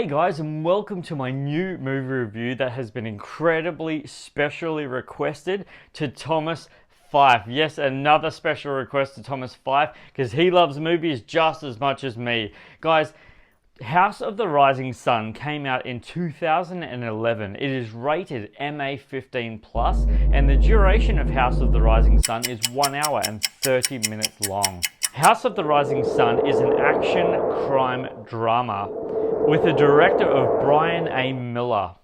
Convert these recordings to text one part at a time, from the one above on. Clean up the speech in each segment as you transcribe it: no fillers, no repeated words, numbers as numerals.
Hey guys, and welcome to my new movie review that has been incredibly specially requested to Thomas Fyfe. Yes, another special request to Thomas Fyfe because he loves movies just as much as me. Guys, House of the Rising Sun came out in 2011. It is rated MA 15+, and the duration of House of the Rising Sun is 1 hour and 30 minutes long. House of the Rising Sun is an action crime drama with the director of Brian A. Miller.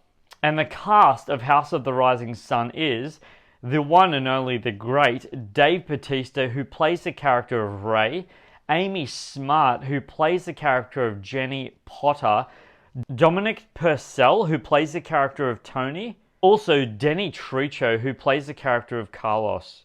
And the cast of House of the Rising Sun is the one and only the great Dave Bautista, who plays the character of Ray, Amy Smart, who plays the character of Jenny Potter, Dominic Purcell, who plays the character of Tony, also Denny Tricho, who plays the character of Carlos.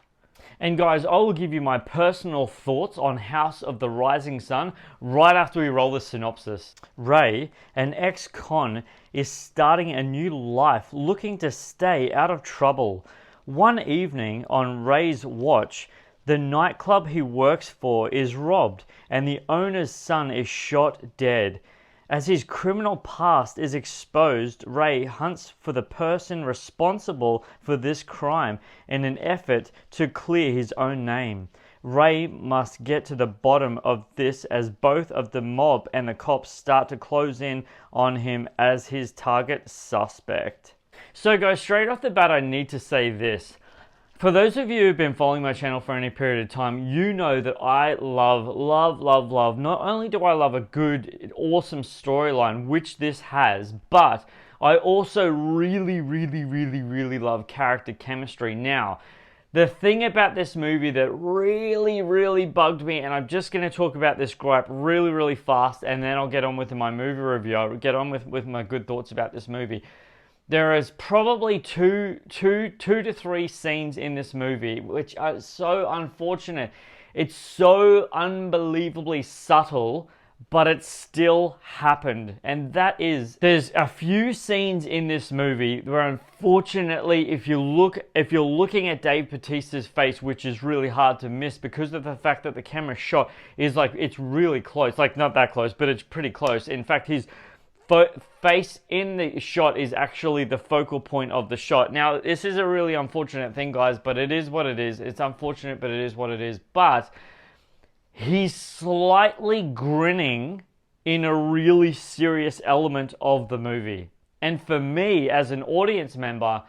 And guys, I will give you my personal thoughts on House of the Rising Sun right after we roll the synopsis. Ray, an ex-con, is starting a new life looking to stay out of trouble. One evening on Ray's watch, the nightclub he works for is robbed and the owner's son is shot dead. As his criminal past is exposed, Ray hunts for the person responsible for this crime in an effort to clear his own name. Ray must get to the bottom of this as both of the mob and the cops start to close in on him as his target suspect. So guys, straight off the bat, I need to say this. For those of you who've been following my channel for any period of time, you know that I love. Not only do I love a good, awesome storyline, which this has, but I also really love character chemistry. Now, the thing about this movie that really bugged me, and I'm just going to talk about this gripe really fast, and then I'll get on with my movie review. I'll get on with my good thoughts about this movie. There is probably two to three scenes in this movie which are so unfortunate. It's so unbelievably subtle, but it still happened. And that is, there's a few scenes in this movie where unfortunately, if you're looking at Dave Bautista's face, which is really hard to miss because of the fact that the camera shot is like, it's really close. Like, not that close, but it's pretty close. In fact, his face in the shot is actually the focal point of the shot. Now, this is a really unfortunate thing, guys, but it is what it is. It's unfortunate, but it is what it is. But he's slightly grinning in a really serious element of the movie. And for me, as an audience member,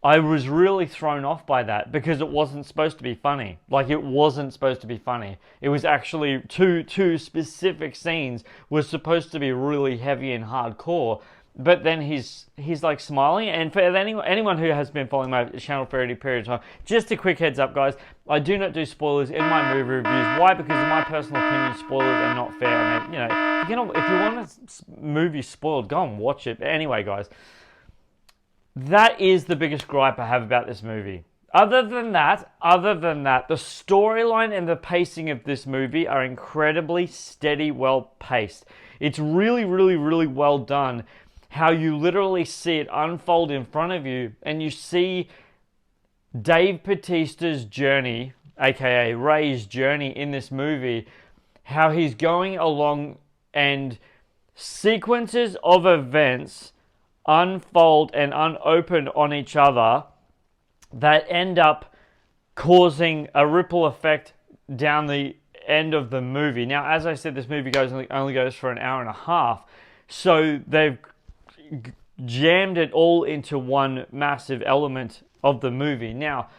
I was really thrown off by that because it wasn't supposed to be funny. Like, it wasn't supposed to be funny. It was actually two specific scenes was supposed to be really heavy and hardcore. But then he's like smiling. And for anyone who has been following my channel for any period of time, just a quick heads up, guys. I do not do spoilers in my movie reviews. Why? Because in my personal opinion, spoilers are not fair. I mean, if you want a movie spoiled, go and watch it. But anyway, guys. That is the biggest gripe I have about this movie. Other than that, the storyline and the pacing of this movie are incredibly steady, well paced. It's really well done. How you literally see it unfold in front of you, and you see Dave Bautista's journey, aka Ray's journey in this movie, how he's going along and sequences of events unfold and unopen on each other that end up causing a ripple effect down the end of the movie. Now, as I said, this movie only goes for an hour and a half, so they've jammed it all into one massive element of the movie. Now,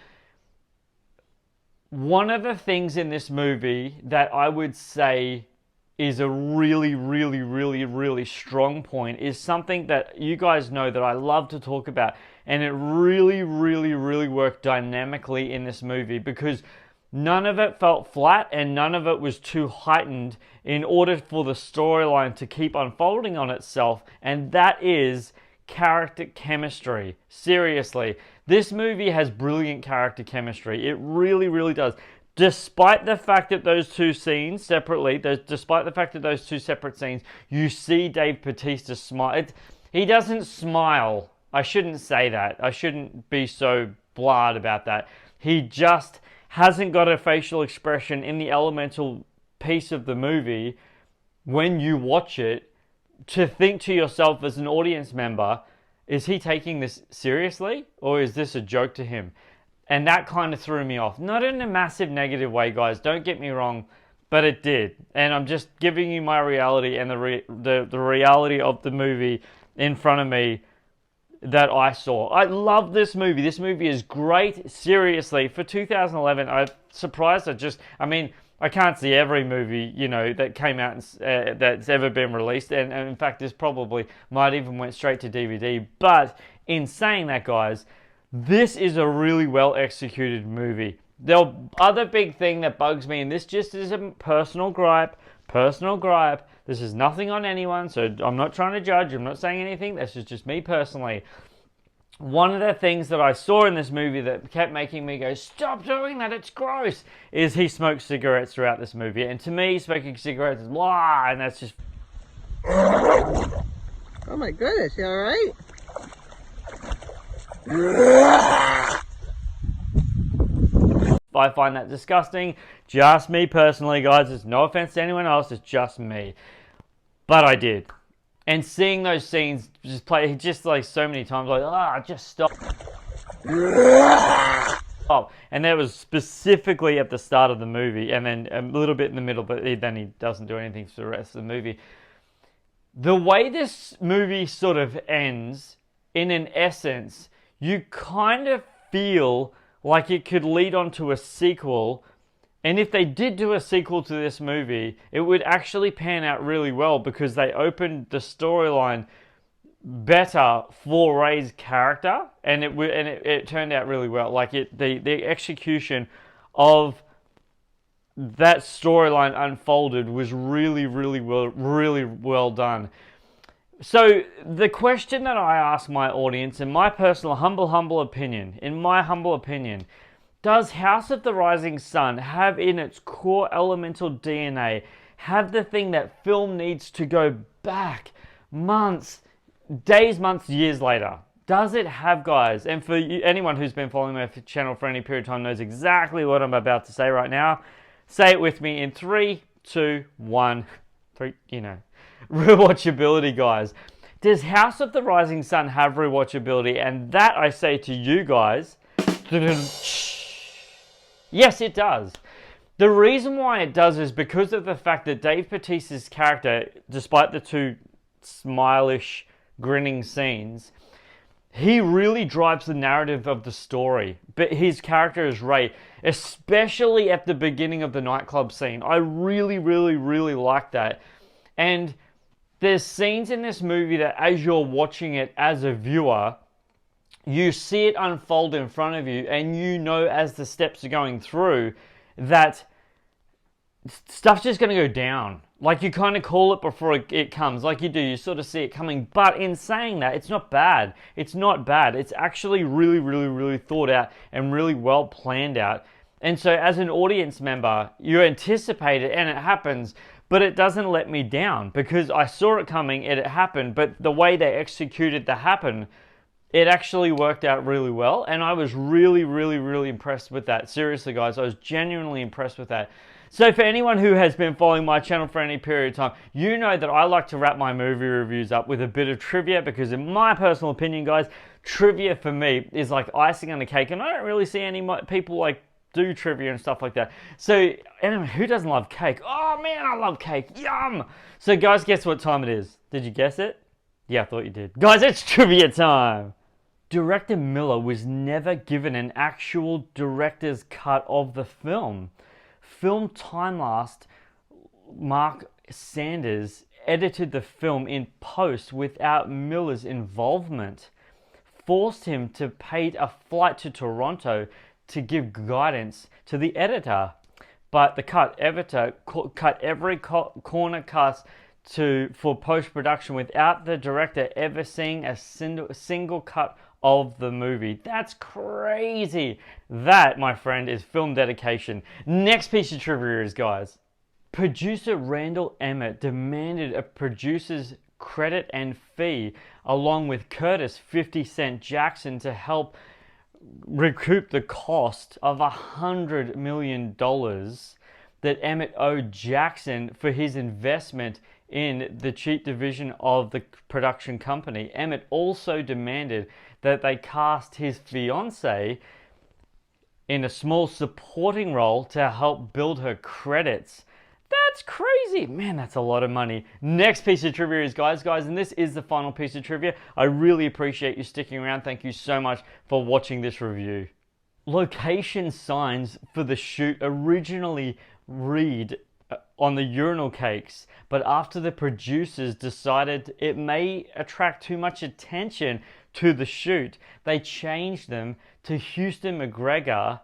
one of the things in this movie that I would say is a really strong point is something that you guys know that I love to talk about, and it really worked dynamically in this movie because none of it felt flat and none of it was too heightened in order for the storyline to keep unfolding on itself, and that is character chemistry. Seriously, this movie has brilliant character chemistry. It really does. Despite the fact that those two scenes separately, despite the fact that those two separate scenes, you see Dave Bautista smile. He doesn't smile. I shouldn't say that. I shouldn't be so blah about that. He just hasn't got a facial expression in the elemental piece of the movie when you watch it to think to yourself as an audience member, is he taking this seriously or is this a joke to him? And that kind of threw me off. Not in a massive negative way, guys. Don't get me wrong, but it did. And I'm just giving you my reality and the reality of the movie in front of me that I saw. I love this movie. This movie is great. Seriously, for 2011, I'm surprised. I can't see every movie, that came out that's ever been released. And in fact, this probably might even went straight to DVD. But in saying that, guys, this is a really well executed movie. The other big thing that bugs me, and this just is a personal gripe. This is nothing on anyone, so I'm not trying to judge. I'm not saying anything. This is just me personally. One of the things that I saw in this movie that kept making me go, stop doing that, it's gross, is he smokes cigarettes throughout this movie. And to me, smoking cigarettes is blah, and that's just... Oh my goodness, you alright? I find that disgusting. Just me personally, guys. It's no offense to anyone else. It's just me. But I did. And seeing those scenes just play, just like so many times, like, just stop. Oh, and that was specifically at the start of the movie, and then a little bit in the middle, but then he doesn't do anything for the rest of the movie. The way this movie sort of ends, in an essence, you kind of feel like it could lead on to a sequel. And if they did do a sequel to this movie, it would actually pan out really well because they opened the storyline better for Ray's character, and it turned out really well. Like the execution of that storyline unfolded was really well done. So the question that I ask my audience, in my personal humble opinion, does House of the Rising Sun have in its core elemental DNA, have the thing that film needs to go back days, months, years later? Does it have, guys? And for anyone who's been following my channel for any period of time knows exactly what I'm about to say right now. Say it with me in 3, 2, 1. 3, rewatchability, guys. Does House of the Rising Sun have rewatchability? And that, I say to you guys, yes, it does. The reason why it does is because of the fact that Dave Bautista's character, despite the two smilish, grinning scenes, he really drives the narrative of the story. But his character is Ray, especially at the beginning of the nightclub scene. I really like that. And there's scenes in this movie that as you're watching it as a viewer, you see it unfold in front of you, and you know as the steps are going through that stuff's just going to go down. Like, you kind of call it before it comes. Like you do, you sort of see it coming. But in saying that, it's not bad. It's not bad. It's actually really thought out and really well planned out. And so as an audience member, you anticipate it and it happens, but it doesn't let me down because I saw it coming and it happened. But the way they executed the happen, it actually worked out really well. And I was really impressed with that. Seriously, guys, I was genuinely impressed with that. So for anyone who has been following my channel for any period of time, you know that I like to wrap my movie reviews up with a bit of trivia because in my personal opinion, guys, trivia for me is like icing on the cake. And I don't really see any people like do trivia and stuff like that. So anyway, who doesn't love cake? Oh man, I love cake. Yum! So guys, guess what time it is? Did you guess it? Yeah, I thought you did. Guys, it's trivia time! Director Miller was never given an actual director's cut of the film. Film time-lapse Mark Sanders edited the film in post without Miller's involvement, forced him to pay a flight to Toronto to give guidance to the editor. But the editor cut every corner cut for post-production without the director ever seeing a single cut of the movie. That's crazy. That, my friend, is film dedication. Next piece of trivia is, guys, producer Randall Emmett demanded a producer's credit and fee along with Curtis 50 Cent Jackson to help recoup the cost of $100 million that Emmett owed Jackson for his investment in the cheat division of the production company, Emmett also demanded that they cast his fiancée in a small supporting role to help build her credits. That's crazy. Man, that's a lot of money. Next piece of trivia is, guys, and this is the final piece of trivia. I really appreciate you sticking around. Thank you so much for watching this review. Location signs for the shoot originally read on the urinal cakes, but after the producers decided it may attract too much attention to the shoot, they changed them to Houston McGregor,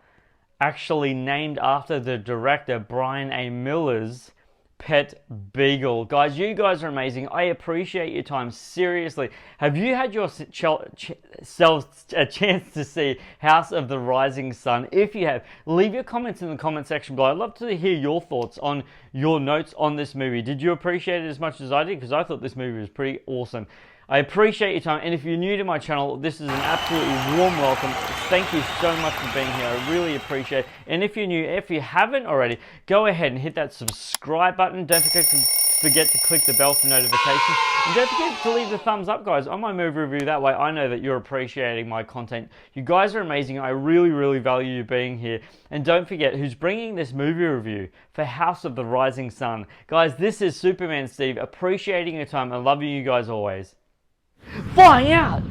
actually named after the director Brian A. Miller's pet beagle. Guys, you guys are amazing. I appreciate your time. Seriously, have you had yourselves a chance to see House of the Rising Sun? If you have, leave your comments in the comment section below. I'd love to hear your thoughts on your notes on this movie. Did you appreciate it as much as I did? Because I thought this movie was pretty awesome. I appreciate your time, and if you're new to my channel, this is an absolutely warm welcome. Thank you so much for being here. I really appreciate it. And if you're new, if you haven't already, go ahead and hit that subscribe button. Don't forget to click the bell for notifications. And don't forget to leave the thumbs up, guys, on my movie review. That way I know that you're appreciating my content. You guys are amazing. I really, really value you being here. And don't forget who's bringing this movie review for House of the Rising Sun. Guys, this is Superman Steve, appreciating your time and loving you guys always. Flying out!